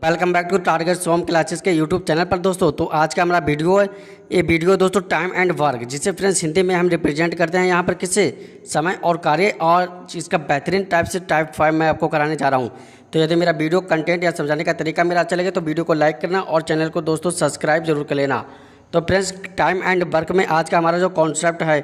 Welcome back to target Som classes के YouTube channel पर दोस्तों। तो आज का हमारा वीडियो है, ये वीडियो दोस्तों टाइम एंड वर्क, जिसे फ्रेंड्स हिंदी में हम रिप्रेजेंट करते हैं यहाँ पर किससे, समय और कार्य, और इसका बेहतरीन टाइप से टाइप 5 मैं आपको कराने जा रहा हूँ। तो यदि मेरा वीडियो कंटेंट या समझाने का तरीका मेरा अच्छा लगे तो वीडियो को लाइक करना और चैनल को दोस्तों सब्सक्राइब जरूर कर लेना। तो फ्रेंड्स टाइम एंड वर्क में आज का हमारा जो कॉन्सेप्ट है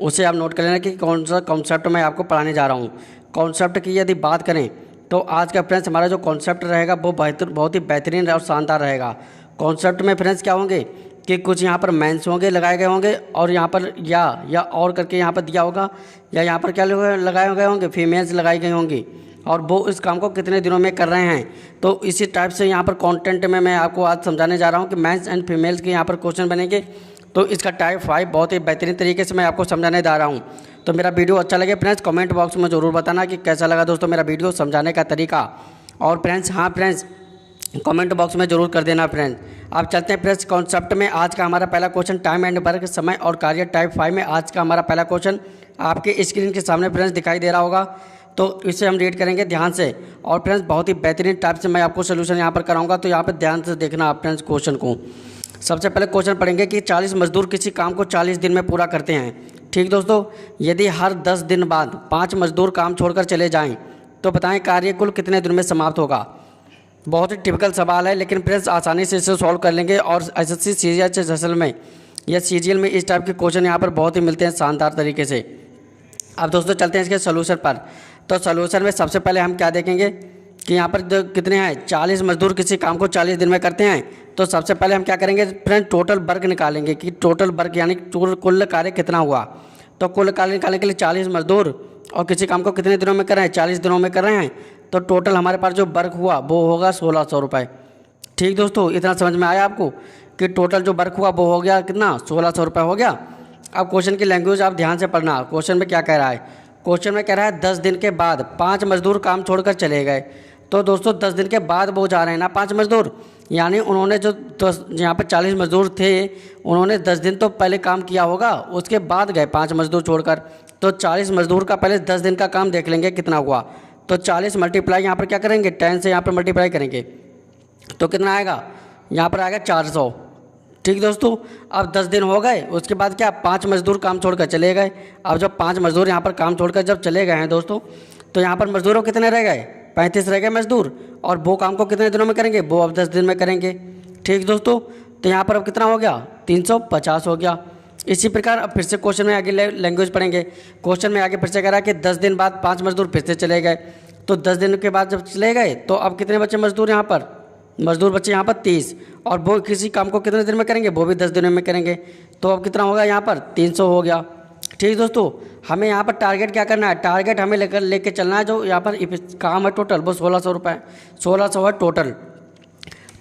उसे आप नोट कर लेना कि कौन सा कॉन्सेप्ट मैं आपको पढ़ाने जा रहा हूँ। कॉन्सेप्ट की यदि बात करें तो आज का फ्रेंड्स हमारा जो कॉन्सेप्ट रहेगा वो बहुत ही बेहतरीन और शानदार रहेगा। कॉन्सेप्ट में फ्रेंड्स क्या होंगे कि कुछ यहाँ पर मेंस होंगे लगाए गए होंगे, और यहाँ पर या और करके यहाँ पर दिया होगा, या यहाँ पर क्या लगाए गए होंगे, फीमेल्स लगाई गई होंगी, और वो इस काम को कितने दिनों में कर रहे हैं। तो इसी टाइप से यहाँ पर कंटेंट में मैं आपको आज समझाने जा रहा हूँ कि मेंस एंड फीमेल्स के यहाँ पर क्वेश्चन बनेंगे। तो इसका टाइप 5 बहुत ही बेहतरीन तरीके से मैं आपको समझाने जा रहा हूँ। तो मेरा वीडियो अच्छा लगे फ्रेंड्स कमेंट बॉक्स में ज़रूर बताना कि कैसा लगा दोस्तों मेरा वीडियो समझाने का तरीका। और फ्रेंड्स फ्रेंड्स कमेंट बॉक्स में ज़रूर कर देना फ्रेंड्स। आप चलते हैं फ्रेंड्स कॉन्सेप्ट में। आज का हमारा पहला क्वेश्चन टाइम एंड वर्क, समय और कार्य टाइप 5 में आज का हमारा पहला क्वेश्चन आपके स्क्रीन के सामने फ्रेंड्स दिखाई दे रहा होगा। तो इसे हम रीड करेंगे ध्यान से, और फ्रेंड्स बहुत ही बेहतरीन टाइप से मैं आपको सोल्यूशन यहाँ पर कराऊंगा। तो यहाँ पर ध्यान से देखना आप फ्रेंड्स क्वेश्चन को। सबसे पहले क्वेश्चन पढ़ेंगे कि 40 मजदूर किसी काम को 40 दिन में पूरा करते हैं। ठीक दोस्तों, यदि हर 10 दिन बाद 5 मजदूर काम छोड़कर चले जाएं तो बताएं कार्य कुल कितने दिन में समाप्त होगा। बहुत ही टिपिकल सवाल है, लेकिन फ्रेंड्स आसानी से इसे सॉल्व कर लेंगे। और एसएससी सीजीएल असल में या सीजीएल में इस टाइप के क्वेश्चन यहाँ पर बहुत ही मिलते हैं शानदार तरीके से। अब दोस्तों चलते हैं इसके सोल्यूशन पर। तो सोल्यूशन में सबसे पहले हम क्या देखेंगे कि यहाँ पर जो कितने हैं 40 मजदूर किसी काम को 40 दिन में करते हैं। तो सबसे पहले हम क्या करेंगे फ्रेंड, टोटल वर्क निकालेंगे कि टोटल वर्क यानी कुल कार्य कितना हुआ। तो कुल कार्य निकालने के लिए 40 मजदूर और किसी काम को कितने दिनों में कर रहे हैं, 40 दिनों में कर रहे हैं। तो टोटल हमारे पास जो वर्क हुआ वो होगा 1600 रुपये। ठीक दोस्तों, इतना समझ में आया आपको कि टोटल जो वर्क हुआ वो हो गया कितना, 1600 रुपये हो गया। अब क्वेश्चन की लैंग्वेज आप ध्यान से पढ़ना। क्वेश्चन में क्या कह रहा है, क्वेश्चन में कह रहा है 10 दिन के बाद 5 मजदूर काम छोड़कर चले गए। तो दोस्तों 10 दिन के बाद वो जा रहे हैं ना 5 मजदूर, यानी उन्होंने जो यहाँ पर 40 मजदूर थे उन्होंने 10 दिन तो पहले काम किया होगा, उसके बाद गए 5 मजदूर छोड़कर। तो 40 मजदूर का पहले 10 दिन का काम देख लेंगे कितना हुआ। तो 40 मल्टीप्लाई यहाँ पर क्या करेंगे 10 से यहाँ पर मल्टीप्लाई करेंगे तो कितना आएगा, यहाँ पर आएगा 400। ठीक दोस्तों, अब 10 दिन हो गए, उसके बाद क्या 5 मजदूर काम छोड़कर चले गए। अब जब 5 मजदूर यहाँ पर काम छोड़कर जब चले गए हैं दोस्तों, तो यहाँ पर मजदूरों कितने रह गए, 35 रह गए मजदूर, और वो काम को कितने दिनों में करेंगे, वो अब 10 दिन में करेंगे। ठीक दोस्तों, तो यहाँ पर अब कितना हो गया 350 हो गया। इसी प्रकार अब फिर से क्वेश्चन में आगे लैंग्वेज पढ़ेंगे। क्वेश्चन में आगे फिर से कह रहा है कि 10 दिन बाद 5 मजदूर फिर से चले गए। तो 10 दिन के बाद जब चले गए तो अब कितने बचे मजदूर, यहाँ पर मजदूर बचे यहाँ पर 30, और वो किसी काम को कितने दिन में करेंगे, वो भी 10 दिनों में करेंगे। तो अब कितना होगा, यहाँ पर 300 हो गया। ठीक दोस्तों, हमें यहाँ पर टारगेट क्या करना है, टारगेट हमें लेके चलना है जो यहाँ पर काम है टोटल वो 1600 रुपये, 1600 है टोटल।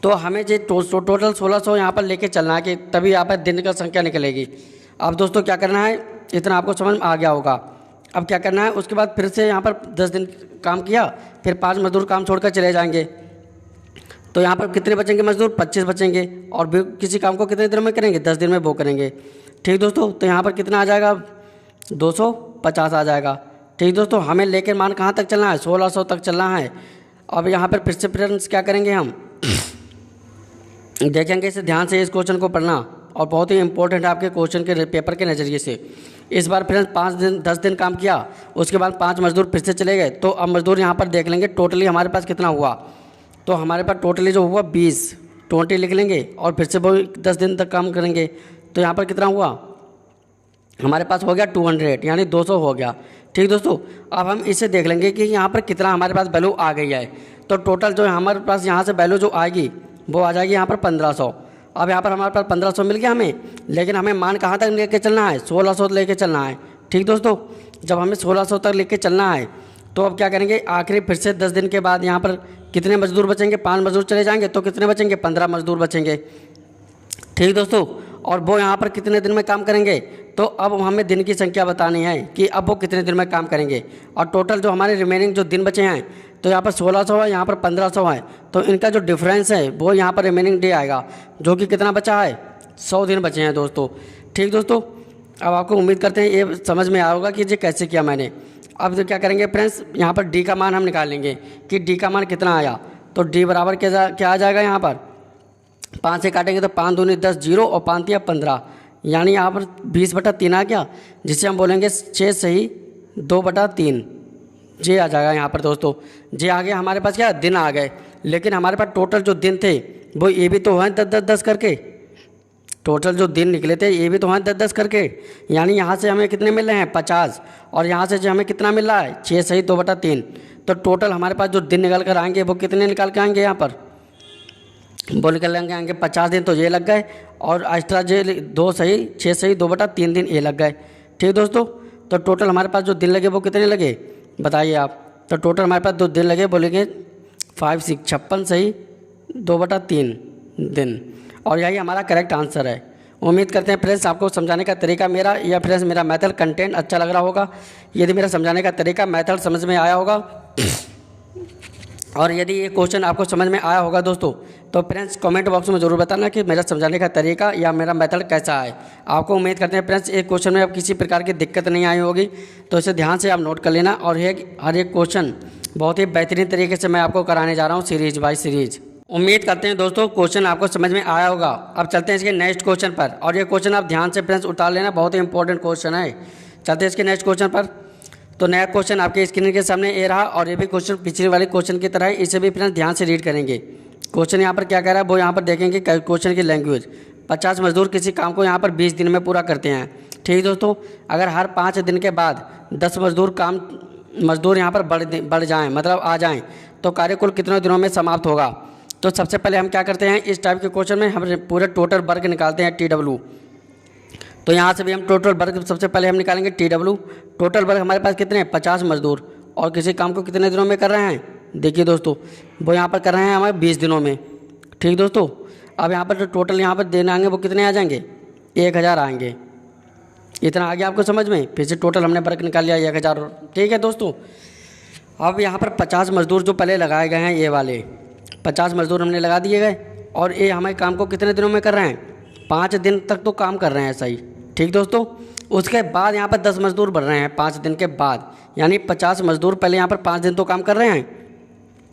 तो हमें जो टोटल 1600 यहाँ पर लेके चलना है कि तभी यहाँ पर दिन का संख्या निकलेगी। अब दोस्तों क्या करना है, इतना आपको समझ में आ गया होगा। अब क्या करना है, उसके बाद फिर से यहाँ पर 10 दिन काम किया, फिर 5 मजदूर काम छोड़कर चले जाएंगे। तो यहाँ पर कितने बचेंगे मजदूर, 25 बचेंगे, और भी किसी काम को कितने दिनों में करेंगे, 10 दिन में वो करेंगे। ठीक दोस्तों, तो यहाँ पर कितना आ जाएगा, 250 आ जाएगा। ठीक दोस्तों, हमें लेकर मान कहाँ तक चलना है, 1600 तक चलना है। अब यहाँ पर फिर से फ्रेंड्स क्या करेंगे, हम देखेंगे इसे ध्यान से, इस क्वेश्चन को पढ़ना, और बहुत ही इंपॉर्टेंट है आपके क्वेश्चन के पेपर के नज़रिए से। इस बार फ्रेंड्स 10 दिन काम किया, उसके बाद 5 मजदूर फिर से चले गए। तो अब मजदूर यहाँ पर देख लेंगे टोटली हमारे पास कितना हुआ। तो हमारे पास टोटली जो हुआ 20 लिख लेंगे, और फिर से वो 10 दिन तक काम करेंगे। तो यहाँ पर कितना हुआ, हमारे पास हो गया 200, यानी 200 हो गया। ठीक दोस्तों, अब हम इसे देख लेंगे कि यहाँ पर कितना हमारे पास वैल्यू आ गई है। तो टोटल जो हमारे पास यहाँ से वैल्यू जो आएगी वो आ जाएगी यहाँ पर 1500। अब यहाँ पर हमारे पास 1500 मिल गया हमें, लेकिन हमें मान कहाँ तक लेके चलना है, 1600 लेके चलना है। ठीक दोस्तों, जब हमें 1600 तक लेके चलना है तो अब क्या करेंगे, आखिरी फिर से 10 दिन के बाद यहाँ पर कितने मजदूर बचेंगे, 5 मजदूर चले जाएंगे तो कितने बचेंगे, 15 मजदूर बचेंगे। ठीक दोस्तों, और वो यहाँ पर कितने दिन में काम करेंगे। तो अब हमें दिन की संख्या बतानी है कि अब वो कितने दिन में काम करेंगे, और टोटल जो हमारे रिमेनिंग जो दिन बचे हैं, तो यहाँ पर 1600 है, यहाँ पर 1500 है। तो इनका जो डिफरेंस है वो यहाँ पर रिमेनिंग डे आएगा, जो कि कितना बचा है, 100 दिन बचे हैं दोस्तों। ठीक दोस्तों, अब आपको उम्मीद करते हैं ये समझ में आया होगा कि ये कैसे किया मैंने। अब क्या करेंगे फ्रेंड्स, यहाँ पर डी का मान हम निकाल लेंगे कि डी का मान कितना आया। तो डी बराबर क्या आ जाएगा यहाँ पर, 5 से काटेंगे तो 5 दूनी 10 जीरो और 5 तिया 15, यानी यहाँ पर 20/3 आ गया, जिसे हम बोलेंगे 6 सही 2/3 जे आ जाएगा यहाँ पर दोस्तों। जे आ गया हमारे पास, क्या दिन आ गए, लेकिन हमारे पास टोटल जो दिन थे वो ये भी तो हैं 10-10 करके, टोटल जो दिन निकले थे ये भी तो हैं 10-10 करके, यानी यहाँ से हमें कितने मिल रहे हैं 50, और यहाँ से जो हमें कितना मिल रहा है 6 सही 2/3। तो टोटल हमारे पास जो दिन निकल कर आएंगे वो कितने निकल के आएंगे यहाँ पर, वो निकल आएंगे 50 दिन, तो ये लग गए, और एक्स्ट्रा जे 2 सही 6 सही 2/3 दिन ये लग गए। ठीक दोस्तों, तो टोटल हमारे पास जो दिन लगे वो कितने लगे बताइए आप। तो टोटल हमारे पास 2 दिन लगे, बोलेंगे 5 6 56 सही 2/3 दिन, और यही हमारा करेक्ट आंसर है। उम्मीद करते हैं फ्रेंड्स आपको समझाने का तरीका मेरा या फ्रेंड्स मेरा मेथड कंटेंट अच्छा लग रहा होगा। यदि मेरा समझाने का तरीका मेथड समझ में आया होगा और यदि ये क्वेश्चन आपको समझ में आया होगा दोस्तों, तो फ्रेंड्स कमेंट बॉक्स में ज़रूर बताना कि मेरा समझाने का तरीका या मेरा मेथड कैसा है आपको। उम्मीद करते हैं फ्रेंड्स एक क्वेश्चन में अब किसी प्रकार की दिक्कत नहीं आई होगी, तो इसे ध्यान से आप नोट कर लेना, और हर एक क्वेश्चन बहुत ही बेहतरीन तरीके से मैं आपको कराने जा रहा हूँ सीरीज बाय सीरीज। उम्मीद करते हैं दोस्तों क्वेश्चन आपको समझ में आया होगा। अब चलते हैं इसके नेक्स्ट क्वेश्चन पर, और ये क्वेश्चन आप ध्यान से फ्रेंड्स उतार लेना, बहुत ही इंपॉर्टेंट क्वेश्चन है। चलते हैं इसके नेक्स्ट क्वेश्चन पर। तो नया क्वेश्चन आपके स्क्रीन के सामने ये रहा, और ये भी क्वेश्चन पिछले वाले क्वेश्चन की तरह है, इसे भी फ्रेंड्स ध्यान से रीड करेंगे। क्वेश्चन यहाँ पर क्या कह रहा है वो यहाँ पर देखेंगे क्वेश्चन की लैंग्वेज। 50 मजदूर किसी काम को यहाँ पर 20 दिन में पूरा करते हैं। ठीक दोस्तों, अगर हर 5 दिन के बाद 10 मजदूर यहाँ पर बढ़ जाएँ, मतलब आ जाएँ, तो कार्य कुल कितने दिनों में समाप्त होगा। तो सबसे पहले हम क्या करते हैं, इस टाइप के क्वेश्चन में हम पूरे टोटल वर्ग निकालते हैं TW। तो यहाँ से भी हम टोटल वर्ग सबसे पहले हम निकालेंगे TW। टोटल वर्ग हमारे पास कितने हैं 50 मजदूर, और किसी काम को कितने दिनों में कर रहे हैं, देखिए दोस्तों वो यहाँ पर कर रहे हैं हमारे 20 दिनों में। ठीक दोस्तों, अब यहाँ पर जो टोटल यहाँ पर देने आएंगे वो कितने आ जाएंगे 1000 आएंगे। इतना आ गया आपको समझ में, फिर से टोटल हमने वर्ग निकाल लिया 1000। ठीक है दोस्तों, अब यहाँ पर 50 मजदूर जो पहले लगाए गए हैं, ये वाले 50 मजदूर हमने लगा दिए गए, और ये हमारे काम को कितने दिनों में कर रहे हैं 5 दिन तक तो काम कर रहे हैं, सही। ठीक दोस्तों, उसके बाद यहाँ पर 10 मजदूर बढ़ रहे हैं 5 दिन के बाद, यानी 50 मजदूर पहले यहाँ पर 5 दिन तो काम कर रहे हैं,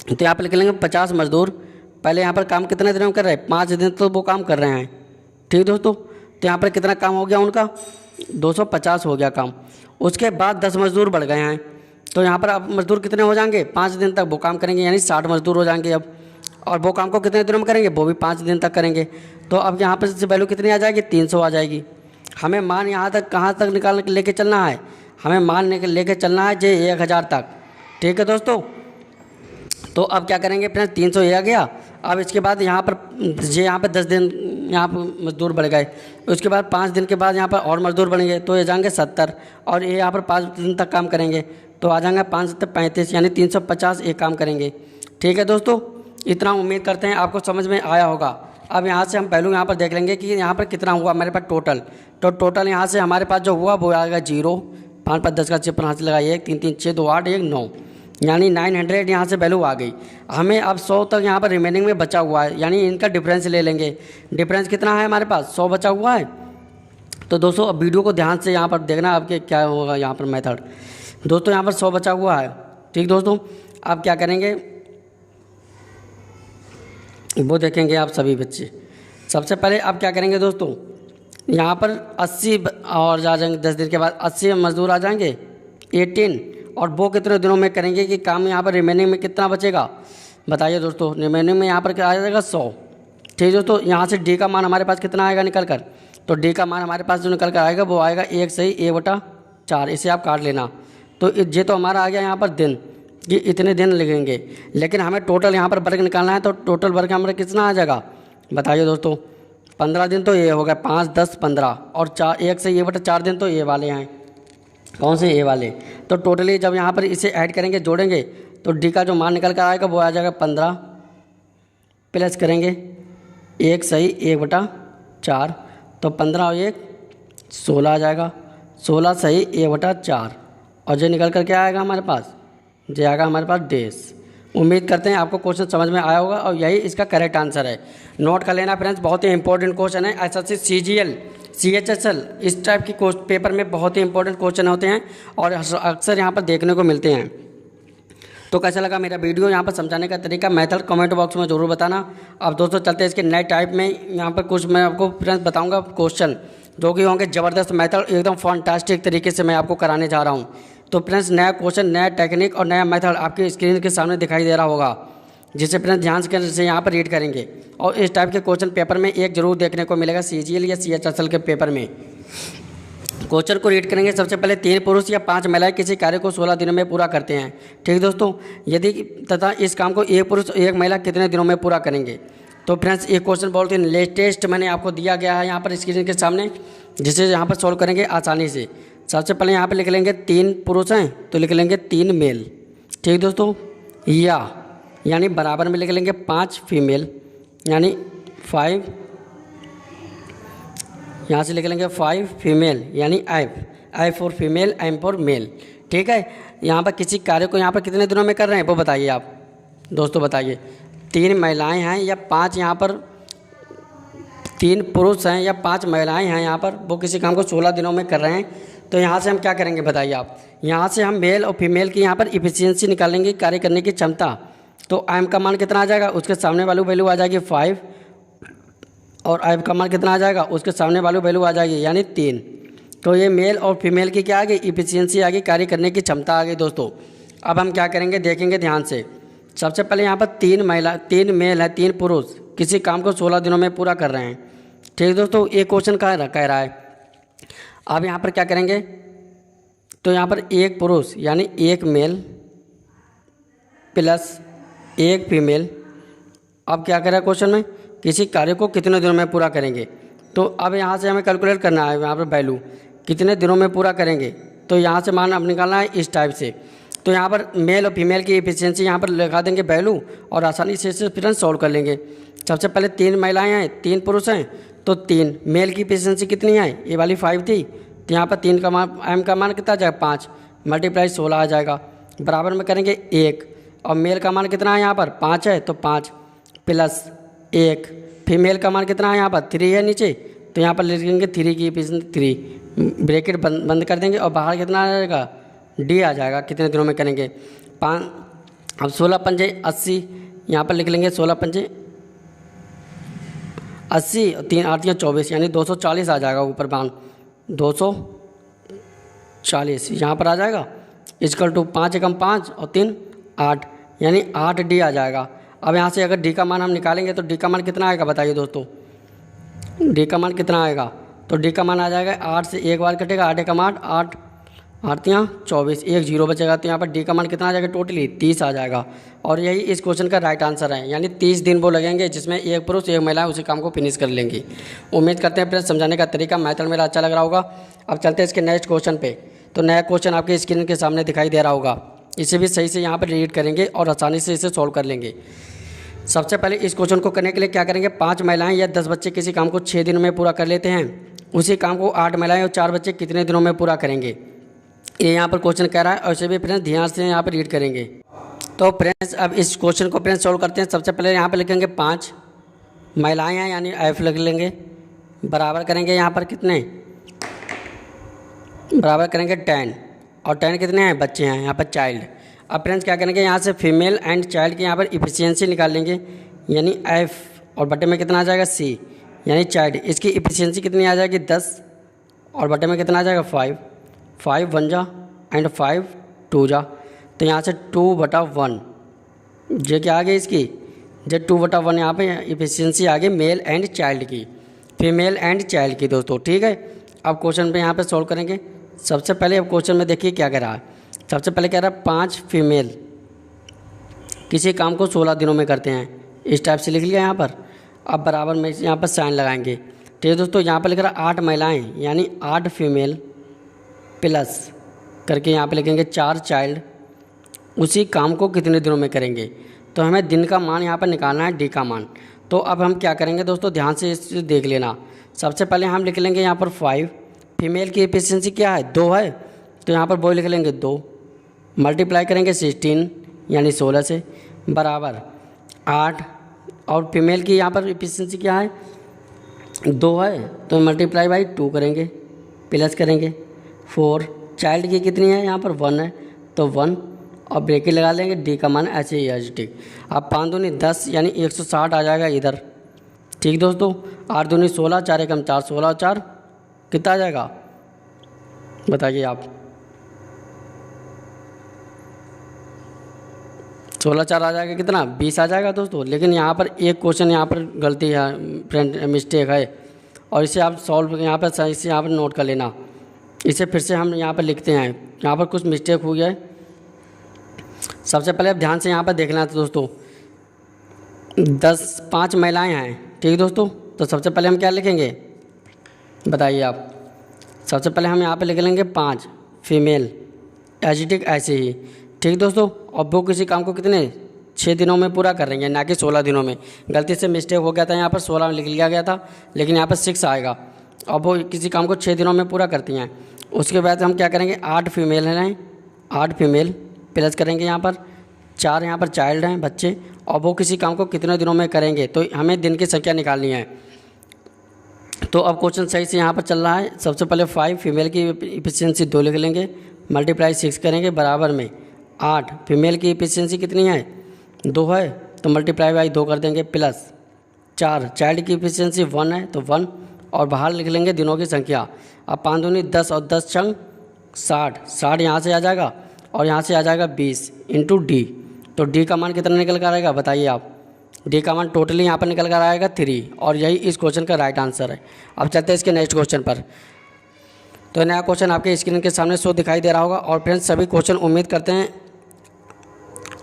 तो यहाँ पर लिख लेंगे 50 मजदूर पहले यहाँ पर काम कितने दिनों में कर रहे हैं 5 दिन तो वो काम कर रहे हैं। ठीक दोस्तों, तो यहाँ पर कितना काम हो गया उनका 250 हो गया काम। उसके बाद 10 मजदूर बढ़ गए हैं, तो यहाँ पर अब मजदूर कितने हो जाएंगे 5 दिन तक वो काम करेंगे, यानी 60 मजदूर हो जाएंगे अब, और वो काम को कितने दिनों में करेंगे वो भी 5 दिन तक करेंगे। तो अब यहाँ पर से वैल्यू कितनी आ जाएगी 300 आ जाएगी। हमें मान यहाँ तक कहाँ तक निकाल लेके चलना है, हमें मान लेके चलना है जे 1000 तक। ठीक है दोस्तों, तो अब क्या करेंगे फ्रेंड्स 300 ये आ गया। अब इसके बाद यहाँ पर जे यहाँ पर 10 दिन यहाँ पर मजदूर बढ़ गए, उसके बाद 5 दिन के बाद यहाँ पर और मजदूर बढ़ेंगे, तो ये जाएंगे 70, और ये यहाँ पर 5 दिन तक काम करेंगे, तो आ जाएंगे 5 से 35, यानी 350 एक काम करेंगे। ठीक है दोस्तों, इतना उम्मीद करते हैं आपको समझ में आया होगा। अब यहाँ से हम पहलू यहाँ पर देख लेंगे कि यहाँ पर कितना हुआ हमारे पास टोटल। तो टोटल यहाँ से हमारे पास जो हुआ वो आएगा 0, 5 5 10 का 6 5 से लगाइए 1 3 3 6 2 8 1 9, यानी 900 यहाँ से वैल्यू आ गई। हमें अब 100 तक यहाँ पर रिमेनिंग में बचा हुआ है, यानी इनका डिफरेंस ले लेंगे। डिफरेंस कितना है हमारे पास 100 बचा हुआ है। तो दोस्तों अब वीडियो को ध्यान से यहाँ पर देखना आपके क्या होगा यहाँ पर मेथड। दोस्तों यहाँ पर 100 बचा हुआ है। ठीक दोस्तों, अब क्या करेंगे वो देखेंगे आप सभी बच्चे। सबसे पहले अब क्या करेंगे दोस्तों, यहाँ पर 80 और आ जाएंगे 10 दिन के बाद 80 मजदूर आ जाएंगे 18, और वो कितने दिनों में करेंगे कि काम यहाँ पर रिमेनिंग में कितना बचेगा बताइए दोस्तों। रिमेनिंग में यहाँ पर क्या आ जाएगा 100। ठीक दोस्तों, यहाँ से डी का मान हमारे पास कितना आएगा निकल कर, तो डी का मान हमारे पास जो निकल कर आएगा वो आएगा 1 सही A/4, इसे आप काट लेना। तो ये तो हमारा आ गया यहाँ पर दिन, ये इतने दिन लगेंगे, लेकिन हमें टोटल यहाँ पर वर्ग निकालना है, तो टोटल वर्ग हमारा कितना आ जाएगा बताइए दोस्तों। 15 दिन तो ये हो गया 5 10 15, और 1 से A/4 दिन तो ये वाले हैं, कौन से ये वाले। तो टोटली जब यहाँ पर इसे ऐड करेंगे जोड़ेंगे, तो डी का जो मान निकल कर आएगा वो आ जाएगा 15, प्लस करेंगे 1 सही A/4, तो 15 और 1 16 आ जाएगा, 16 सही A/4, और जो निकल कर क्या आएगा हमारे पास, जो आएगा हमारे पास डेज। उम्मीद करते हैं आपको क्वेश्चन समझ में आया होगा, और यही इसका करेक्ट आंसर है। नोट कर लेना फ्रेंड्स, बहुत ही इंपॉर्टेंट क्वेश्चन है। SSC CGL CHSL इस टाइप की पेपर में बहुत ही इंपॉर्टेंट क्वेश्चन होते हैं, और अक्सर यहाँ पर देखने को मिलते हैं। तो कैसा लगा मेरा वीडियो यहाँ पर समझाने का तरीका, मेथड कमेंट बॉक्स में ज़रूर बताना। अब दोस्तों चलते हैं इसके नए टाइप में। यहाँ पर कुछ मैं आपको फ्रेंड्स बताऊँगा क्वेश्चन जो कि होंगे ज़बरदस्त मेथड, एकदम फैंटास्टिक तरीके से मैं आपको कराने जा रहा हूँ। तो फ्रेंड्स नया क्वेश्चन, नया टेक्निक और नया मेथड आपकी स्क्रीन के सामने दिखाई दे रहा होगा, जिसे फ्रेंड्स ध्यान से यहाँ पर रीड करेंगे। और इस टाइप के क्वेश्चन पेपर में एक जरूर देखने को मिलेगा CGL या CHSL के पेपर में। क्वेश्चन को रीड करेंगे। सबसे पहले 3 पुरुष या 5 महिलाएं किसी कार्य को 16 दिनों में पूरा करते हैं, ठीक दोस्तों। यदि तथा इस काम को 1 पुरुष 1 महिला कितने दिनों में पूरा करेंगे। तो फ्रेंड्स ये क्वेश्चन बहुत ही लेटेस्ट मैंने आपको दिया गया है यहाँ पर स्क्रीन के सामने, जिसे यहाँ पर सॉल्व करेंगे आसानी से। सबसे पहले यहाँ पर लिख लेंगे 3 पुरुष हैं तो लिख लेंगे 3 मेल, ठीक दोस्तों, यानी बराबर में लिख लेंगे 5 फीमेल, यानी 5, यहाँ से लिख लेंगे 5 फीमेल, यानी I for female, M for male, ठीक है। यहाँ पर किसी कार्य को यहाँ पर कितने दिनों में कर रहे हैं वो बताइए आप दोस्तों, बताइए। 3 महिलाएं हैं या 5, यहाँ पर 3 पुरुष हैं या 5 महिलाएं हैं, यहाँ पर वो किसी काम को 16 दिनों में कर रहे हैं। तो यहाँ से हम क्या करेंगे बताइए आप। यहाँ से हम मेल और फीमेल की यहाँ पर इफिशियंसी निकालेंगे, कार्य करने की क्षमता। तो एम का मान कितना आ जाएगा, उसके सामने वाली वैल्यू आ जाएगी 5, और आई का मान कितना आ जाएगा, उसके सामने वाली वैल्यू आ जाएगी यानी 3। तो ये मेल और फीमेल की क्या आ गई, इफिशियंसी आ गई, कार्य करने की क्षमता आ गई दोस्तों। अब हम क्या करेंगे देखेंगे ध्यान से। सबसे पहले यहाँ पर 3 मेल है, 3 पुरुष किसी काम को 16 दिनों में पूरा कर रहे हैं, ठीक दोस्तों। ये क्वेश्चन कह रहा है। अब यहाँ पर क्या करेंगे, तो यहाँ पर 1 पुरुष यानी 1 मेल प्लस 1 फीमेल। अब क्या करें क्वेश्चन में, किसी कार्य को कितने दिनों में पूरा करेंगे। तो अब यहाँ से हमें कैलकुलेट करना है, यहाँ पर वैल्यू कितने दिनों में पूरा करेंगे। तो यहाँ से मान अब निकालना है इस टाइप से। तो यहाँ पर मेल और फीमेल की एफिशिएंसी यहाँ पर लगा देंगे वैल्यू, और आसानी से इसे फिर सॉल्व कर लेंगे। सबसे पहले 3 महिलाएं हैं, 3 पुरुष हैं, तो 3 मेल की एफिशिएंसी कितनी है, ये वाली 5 थी। तो यहाँ पर 3 का मान, एम का मान कितना आ जाएगा 5 मल्टीप्लाई 16 आ जाएगा, बराबर में करेंगे 1। और मेल का मान कितना है यहाँ पर 5 है, तो 5 प्लस 1। फीमेल का मान कितना है यहाँ पर 3 है नीचे, तो यहाँ पर लिखेंगे 3 की एफिशिएंसी 3, ब्रैकेट बंद कर देंगे, और बाहर कितना आ जाएगा डी आ जाएगा, कितने दिनों में करेंगे 5। अब 16 पंजे 80, यहाँ पर लिख लेंगे 16 पंजे 80 और 3 8 24, यानी 240 आ जाएगा ऊपर मान, 240 यहाँ पर आ जाएगा। इक्वल टू 5 एकम 5 और 3 8, यानी 8 डी आ जाएगा। अब यहाँ से अगर डी का मान हम निकालेंगे तो डी का मान कितना आएगा बताइए दोस्तों, डी का मान कितना आएगा। तो डी का मान आ जाएगा 8 से 1 बार कटेगा, 8 एकम 8, 8 8 24, 1 0 बचेगा। तो यहाँ पर डी का मान कितना आ जाएगा, टोटली 30 आ जाएगा। और यही इस क्वेश्चन का राइट आंसर है, यानी 30 दिन वो लगेंगे जिसमें 1 पुरुष 1 महिला उसी काम को फिनिश कर लेंगी। उम्मीद करते हैं फ्रेंड्स समझाने का तरीका, मेथड मेरा अच्छा लग रहा होगा। अब चलते हैं इसके नेक्स्ट क्वेश्चन पे। तो नया क्वेश्चन आपके स्क्रीन के सामने दिखाई दे रहा होगा, इसे भी सही से यहाँ पर रीड करेंगे और आसानी से इसे सॉल्व कर लेंगे। सबसे पहले इस क्वेश्चन को करने के लिए क्या करेंगे, 5 महिलाएं या 10 बच्चे किसी काम को 6 दिनों में पूरा कर लेते हैं, उसी काम को 8 महिलाएं और 4 बच्चे कितने दिनों में पूरा करेंगे, ये यहाँ पर क्वेश्चन कह रहा है। और इसे भी फ्रेंड्स ध्यान से यहाँ पर रीड करेंगे। तो फ्रेंड्स अब इस क्वेश्चन को फ्रेंड्स सॉल्व करते हैं। सबसे पहले यहाँ पर लिखेंगे 5 महिलाएं हैं, यानी एफ लिख लेंगे, बराबर करेंगे यहाँ पर कितने, बराबर करेंगे 10, और 10 कितने हैं बच्चे हैं यहाँ पर चाइल्ड। अब फ्रेंड्स क्या करेंगे, यहाँ से फीमेल एंड चाइल्ड की यहाँ पर इफिशियंसी निकाल लेंगे, यानी एफ, और बटे में कितना आ जाएगा सी, यानी चाइल्ड। इसकी इफिशियंसी कितनी आ जाएगी 10, और बटे में कितना आ जाएगा 5, 5 1 जा एंड 5 2 जा। तो यहाँ से 2/1 जो क्या आ गई इसकी, जो 2/1 यहाँ पे इफिशियंसी आ गई मेल एंड चाइल्ड की, फीमेल एंड चाइल्ड की दोस्तों, ठीक है। अब क्वेश्चन पे यहाँ पे सॉल्व करेंगे। सबसे पहले अब क्वेश्चन में देखिए क्या कह रहा है। सबसे पहले कह रहा है 5 फीमेल किसी काम को 16 दिनों में करते हैं, इस टाइप से लिख लिया यहाँ पर। अब बराबर में यहाँ पर साइन लगाएंगे, ठीक है दोस्तों। यहाँ पर लिख रहा है 8 महिलाएं, यानी 8 फीमेल प्लस करके यहाँ पे लिखेंगे 4 चाइल्ड, उसी काम को कितने दिनों में करेंगे। तो हमें दिन का मान यहाँ पर निकालना है, डी का मान। तो अब हम क्या करेंगे दोस्तों, ध्यान से इसे देख लेना। सबसे पहले हम लिख लेंगे यहाँ पर 5, फीमेल की एफिशिएंसी क्या है 2 है, तो यहाँ पर वो लिख लेंगे 2, मल्टीप्लाई करेंगे 16 यानी 16 से, बराबर 8, और फीमेल की यहाँ पर एफिशिएंसी क्या है 2 है, तो मल्टीप्लाई बाई 2 करेंगे, प्लस करेंगे 4, चाइल्ड की कितनी है यहाँ पर 1 है, तो 1, और ब्रेकेट लगा लेंगे, डी का मान ऐसे ही है। ठीक, अब 5 दूनी 10 यानी 160 आ जाएगा इधर। ठीक दोस्तों, 8 दूनी 16, 4 एकम 4, 16 और 4 कितना आ जाएगा बताइए आप। 16 4 आ जाएगा कितना, 20 आ जाएगा दोस्तों। लेकिन यहाँ पर एक क्वेश्चन यहाँ पर गलती है, फ्रेंड मिस्टेक है, और इसे आप सॉल्व यहाँ पर सही से यहाँ पर नोट कर लेना। इसे फिर से हम यहाँ पर लिखते हैं, यहाँ पर कुछ मिस्टेक हो गया है। सबसे पहले आप ध्यान से यहाँ पर देखना था दोस्तों, 5 महिलाएं हैं। ठीक दोस्तों, तो सबसे पहले हम क्या लिखेंगे बताइए आप। सबसे पहले हम यहाँ पे लिख लेंगे 5 फीमेल, एजिटिक ऐसे ही। ठीक दोस्तों, और वो किसी काम को कितने 6 दिनों में पूरा कर रही हैं, ना कि 16 दिनों में। गलती से मिस्टेक हो गया था, यहाँ पर 16 लिख लिया गया था, लेकिन यहाँ पर 6 आएगा। अब वो किसी काम को 6 दिनों में पूरा करती हैं। उसके बाद हम क्या करेंगे, 8 फीमेल हैं, 8 फीमेल प्लस करेंगे यहाँ पर 4 यहाँ पर चाइल्ड हैं, बच्चे, और वो किसी काम को कितने दिनों में करेंगे, तो हमें दिन की संख्या निकालनी है। तो अब क्वेश्चन सही से यहाँ पर चल रहा है। सबसे पहले 5 फीमेल की इफिशियंसी 2 लिख लेंगे, मल्टीप्लाई 6 करेंगे, बराबर में 8 फीमेल की इफिशियंसी कितनी है 2 है, तो मल्टीप्लाई बाई 2 कर देंगे, प्लस 4 चाइल्ड की इफिशियंसी 1 है तो 1, और बाहर लिख लेंगे दिनों की संख्या। अब 5 दूनी 10 और 10 छंग 60, 60 यहाँ से आ जाएगा और यहाँ से आ जाएगा 20 इंटू डी। तो डी का मान कितना निकल कर आएगा बताइए आप। डी का मान टोटली यहाँ पर निकल कर आएगा 3, और यही इस क्वेश्चन का राइट आंसर है। अब चलते हैं इसके नेक्स्ट क्वेश्चन पर। तो नया क्वेश्चन आपके स्क्रीन के सामने शो दिखाई दे रहा होगा। और फ्रेंड्स सभी क्वेश्चन उम्मीद करते हैं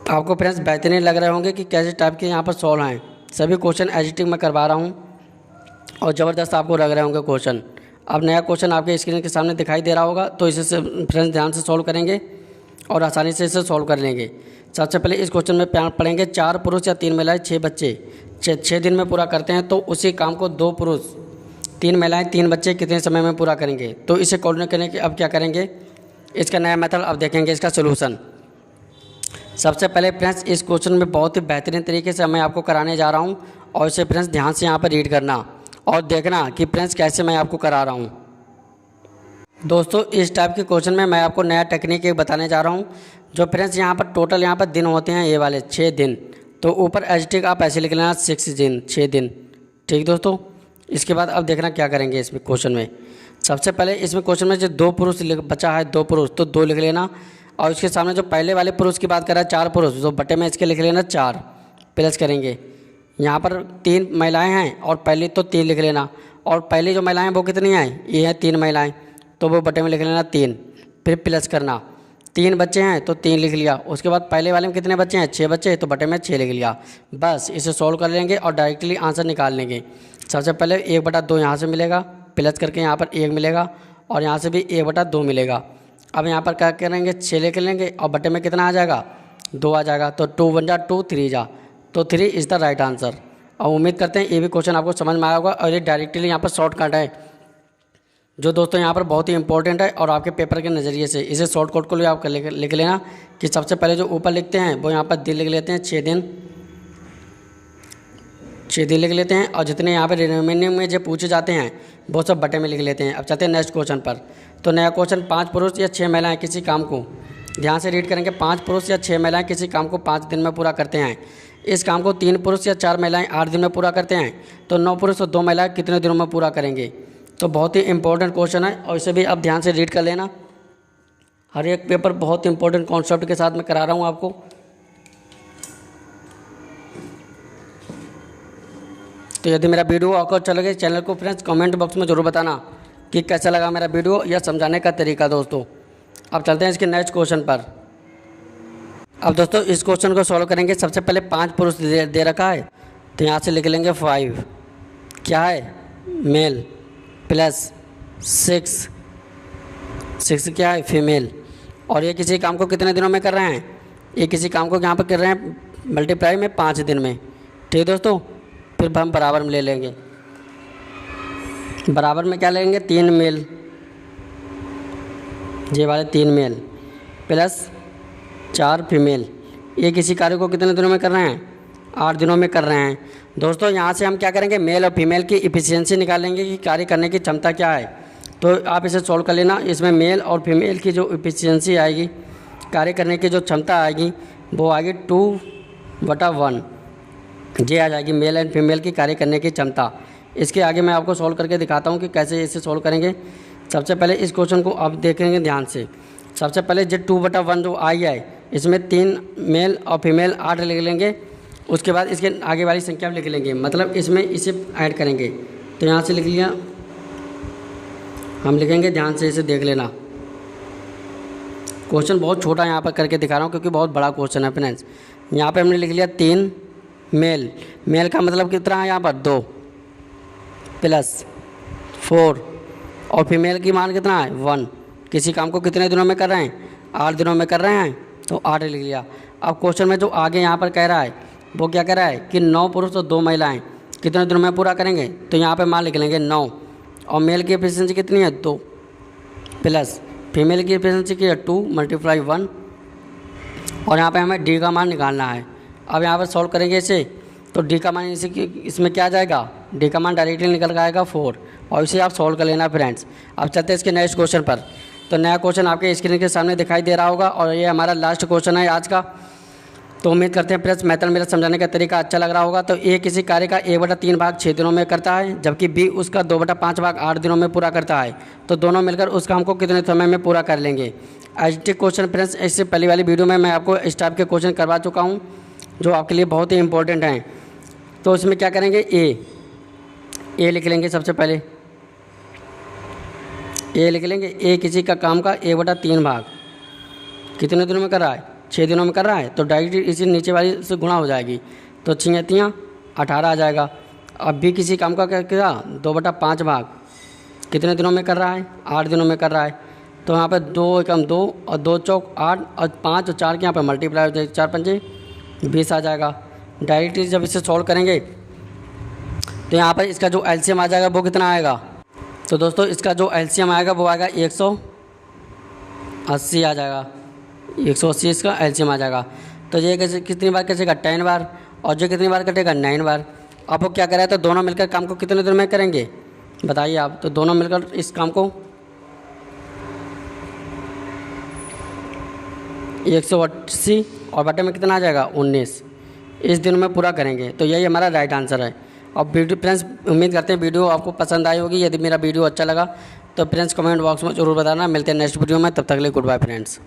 आपको फ्रेंड्स बेहतरीन लग रहे होंगे कि कैसे टाइप के यहाँ पर सॉल्व हैं। सभी क्वेश्चन एडिटिंग में करवा रहा हूँ और ज़बरदस्त आपको लग रहे होंगे क्वेश्चन। अब नया क्वेश्चन आपके स्क्रीन के सामने दिखाई दे रहा होगा, तो इसे फ्रेंड्स ध्यान से सॉल्व करेंगे और आसानी से इसे सॉल्व कर लेंगे। सबसे पहले इस क्वेश्चन में पढ़ेंगे 4 पुरुष या 3 महिलाएं 6 बच्चे 6 दिन में पूरा करते हैं, तो उसी काम को 2 पुरुष 3 महिलाएं 3 बच्चे कितने समय में पूरा करेंगे। तो इसे कोऑर्डिनेट करने के अब क्या करेंगे, इसका नया मेथड अब देखेंगे, इसका सोल्यूशन। सबसे पहले फ्रेंड्स इस क्वेश्चन में बहुत ही बेहतरीन तरीके से मैं आपको कराने जा रहा हूँ, और इसे फ्रेंड्स ध्यान से यहाँ पर रीड करना और देखना कि फ्रेंड्स कैसे मैं आपको करा रहा हूँ। दोस्तों इस टाइप के क्वेश्चन में मैं आपको नया टेक्निक एक बताने जा रहा हूँ, जो फ्रेंड्स यहाँ पर टोटल यहाँ पर दिन होते हैं ये वाले 6 दिन, तो ऊपर एचटिक आप ऐसे लिख लेना 6 दिन 6 दिन। ठीक दोस्तों, इसके बाद अब देखना क्या करेंगे इसमें क्वेश्चन में। सबसे पहले इसमें क्वेश्चन में जो 2 पुरुष बचा है 2 पुरुष, तो 2 लिख लेना, और इसके सामने जो पहले वाले पुरुष की बात कर रहा है 4 पुरुष, जो बटे में इसके लिख लेना 4 प्लस करेंगे। यहाँ पर 3 महिलाएँ हैं और पहले तो 3 लिख लेना, और पहली जो महिलाएँ वो कितनी हैं, ये हैं 3 महिलाएँ, तो वो बटे में लिख लेना 3, फिर प्लस करना। 3 बच्चे हैं तो 3 लिख लिया। उसके बाद पहले वाले में कितने बच्चे हैं 6 बच्चे, तो बटे में 6 लिख लिया। बस इसे सॉल्व कर लेंगे और डायरेक्टली आंसर निकाल लेंगे। सबसे पहले 1/2 यहाँ से मिलेगा, प्लस करके यहाँ पर 1 मिलेगा, और यहाँ से भी 1/2 मिलेगा। अब यहाँ पर क्या करेंगे 6 लिख लेंगे, और बटे में कितना आ जाएगा 2 आ जाएगा, तो 2 1 जा 2 3 जा, तो 3 इज़ द राइट आंसर। और उम्मीद करते हैं ये भी क्वेश्चन आपको समझ में आया होगा, और ये डायरेक्टली यहाँ पर शॉर्टकट है जो दोस्तों यहाँ पर बहुत ही इंपॉर्टेंट है, और आपके पेपर के नज़रिए से इसे शॉर्टकट को भी आप लिख लेना कि सबसे पहले जो ऊपर लिखते हैं वो यहाँ पर दिन लिख लेते हैं 6 दिन लिख लेते हैं, और जितने यहाँ पर रिमेनिंग में जो पूछे जाते हैं वो सब बटे में लिख लेते हैं। अब चलते हैं नेक्स्ट क्वेश्चन पर। तो नया क्वेश्चन 5 पुरुष या 6 महिलाएं किसी काम को, ध्यान से रीड करेंगे, 5 पुरुष या 6 महिलाएं किसी काम को 5 दिन में पूरा करते हैं। इस काम को 3 पुरुष या 4 महिलाएं 8 दिन में पूरा करते हैं, तो 9 पुरुष और 2 महिलाएं कितने दिनों में पूरा करेंगे। तो बहुत ही इंपॉर्टेंट क्वेश्चन है, और इसे भी आप ध्यान से रीड कर लेना। हर एक पेपर बहुत इंपॉर्टेंट कॉन्सेप्ट के साथ मैं करा रहा हूँ आपको। तो यदि मेरा वीडियो आपको अच्छा लगे, चैनल को फ्रेंड्स कमेंट बॉक्स में ज़रूर बताना कि कैसा लगा मेरा वीडियो या समझाने का तरीका दोस्तों। अब चलते हैं इसके नेक्स्ट क्वेश्चन पर। अब दोस्तों इस क्वेश्चन को सॉल्व करेंगे। सबसे पहले 5 पुरुष दे रखा है, तो यहाँ से लिख लेंगे 5 क्या है मेल, प्लस 6 क्या है फीमेल, और ये किसी काम को कितने दिनों में कर रहे हैं, ये किसी काम को यहाँ पर कर रहे हैं मल्टीप्लाई में 5 दिन में। ठीक दोस्तों, फिर हम बराबर में ले लेंगे, बराबर में क्या लेंगे 3 मेल, ये वाले 3 मेल प्लस 4 फीमेल। ये किसी कार्य को कितने दिनों में कर रहे हैं 8 दिनों में कर रहे हैं। दोस्तों यहाँ से हम क्या करेंगे मेल और फीमेल की इफिशियंसी निकालेंगे कि कार्य करने की क्षमता क्या है। तो आप इसे सॉल्व कर लेना। इसमें मेल और फीमेल की जो इफिशियंसी आएगी कार्य करने की जो क्षमता आएगी वो आएगी 2/1, ये आ जाएगी मेल एंड फीमेल की कार्य करने की क्षमता। इसके आगे मैं आपको सॉल्व करके दिखाता हूँ कि कैसे इसे सॉल्व करेंगे। सबसे पहले इस क्वेश्चन को आप देखेंगे ध्यान से। सबसे पहले जो 2/1 जो आई है इसमें 3 मेल और फीमेल 8 लिख लेंगे। उसके बाद इसके आगे वाली संख्या लिख लेंगे, मतलब इसमें इसे ऐड करेंगे। तो यहाँ से लिख लिया, हम लिखेंगे, ध्यान से इसे देख लेना। क्वेश्चन बहुत छोटा यहाँ पर करके दिखा रहा हूँ क्योंकि बहुत बड़ा क्वेश्चन है फ्रेंड्स। यहाँ पे हमने लिख लिया 3 मेल, मेल का मतलब कितना है यहाँ पर 2 + 4, और फीमेल की मान कितना है 1। किसी काम को कितने दिनों में कर रहे हैं, 8 दिनों में कर रहे हैं, तो 8 लिख लिया। अब क्वेश्चन में जो आगे यहाँ पर कह रहा है वो क्या कह रहा है कि 9 पुरुष और 2 महिलाएं कितने दिनों में पूरा करेंगे। तो यहाँ पे मान लिख लेंगे 9, और मेल की एफिशिएंसी कितनी है 2 प्लस फीमेल की एफिशिएंसी की है 2 × 1, और यहाँ पे हमें डी का मान निकालना है। अब यहाँ पर सॉल्व करेंगे इसे, तो डी का मान इसमें क्या आ जाएगा, डी का मान डायरेक्टली निकल के आएगा 4, और इसे आप सॉल्व कर लेना फ्रेंड्स। अब चलते हैं इसके नेक्स्ट क्वेश्चन पर। तो नया क्वेश्चन आपके स्क्रीन के सामने दिखाई दे रहा होगा, और ये हमारा लास्ट क्वेश्चन है आज का। तो उम्मीद करते हैं फ्रेंड्स मेथड मेरा समझाने का तरीका अच्छा लग रहा होगा। तो ए किसी कार्य का 1/3 भाग 6 दिनों में करता है, जबकि बी उसका 2/5 भाग 8 दिनों में पूरा करता है। तो दोनों मिलकर उस काम को कितने समय में पूरा कर लेंगे। एचटी क्वेश्चन फ्रेंड्स, इससे पहले वाली वीडियो में मैं आपको इस टाइप के क्वेश्चन करवा चुका हूँ जो आपके लिए बहुत ही इंपॉर्टेंट हैं। तो इसमें क्या करेंगे, ए लिख लेंगे। सबसे पहले ए लिख लेंगे। ए किसी का काम का 1/3 भाग कितने दिनों में कर रहा है, 6 दिनों में कर रहा है। तो डायरेक्ट इसी नीचे वाली से गुणा हो जाएगी, तो 6×3 = 18 आ जाएगा। अब भी किसी काम का क्या किया, 2/5 भाग कितने दिनों में कर रहा है, 8 दिनों में कर रहा है। तो यहाँ पर 2 × 2 और 2 × 4 = 8, और 5 और 4 के यहाँ पर मल्टीप्लाई हो जाएगी, 4 × 5 = 20 आ जाएगा। डायरेक्टली जब इसे सॉल्व करेंगे तो यहाँ पर इसका जो एलसीएम आ जाएगा वो कितना आएगा। तो दोस्तों इसका जो एलसीएम आएगा वो आएगा 180 आ जाएगा। 180 इसका एलसीएम आ जाएगा। तो ये कैसे कितनी बार कटेगा, 10 बार, और ये कितनी बार कटेगा, 9 बार। अब वो क्या करें, तो दोनों मिलकर काम को कितने दिन में करेंगे बताइए आप। तो दोनों मिलकर इस काम को 180 और बटे में कितना आ जाएगा 19, इस दिन में पूरा करेंगे। तो यही हमारा राइट आंसर है। और वीडियो फ्रेंड्स, उम्मीद करते हैं वीडियो आपको पसंद आई होगी। यदि मेरा वीडियो अच्छा लगा तो फ्रेंड्स कमेंट बॉक्स में ज़रूर बताना। मिलते हैं नेक्स्ट वीडियो में, तब तक के लिए गुड बाय फ्रेंड्स।